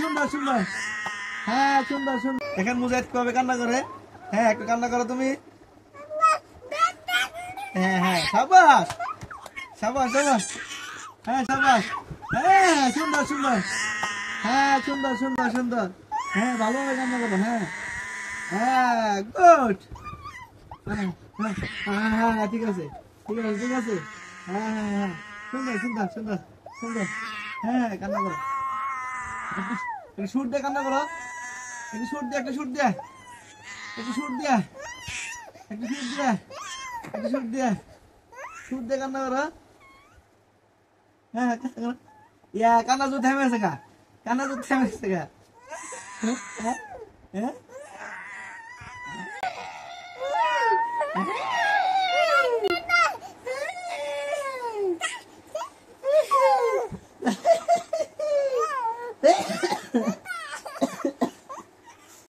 সুন্দর সুন্দর। হ্যাঁ সুন্দর সুন্দর। দেখেন মুজাহিদ কবে কান্না করে। হ্যাঁ একটু কান্না করো তুমি। হ্যাঁ হ্যাঁ সাবাস সাবাস সাবাস। হ্যাঁ সাবাস। হ্যাঁ সুন্দর সুন্দর। হ্যাঁ সুন্দর সুন্দর সুন্দর। হ্যাঁ ভালোভাবে কান্না করো। হ্যাঁ হ্যাঁ গুড। হ্যাঁ হ্যাঁ হ্যাঁ হ্যাঁ ঠিক আছে ঠিক আছে ঠিক আছে। হ্যাঁ হ্যাঁ হ্যাঁ সুন্দর সুন্দর সুন্দর সুন্দর। হ্যাঁ কান্না করো। একটু সুর দিয়ে কান্না করো। একটু সুর দিয়ে একটা সুর দিয়ে একটু সুর দিয়ে একটু সুর দিয়ে একটু সুর দিয়ে সুর দিয়ে কান্না করো। হ্যাঁ হ্যাঁ কান্না করো। ইয়া কান্না তো থেমেছে গা। কান্না তো থেমেছে গা। হ্যাঁ হ্যাঁ হ্যাঁ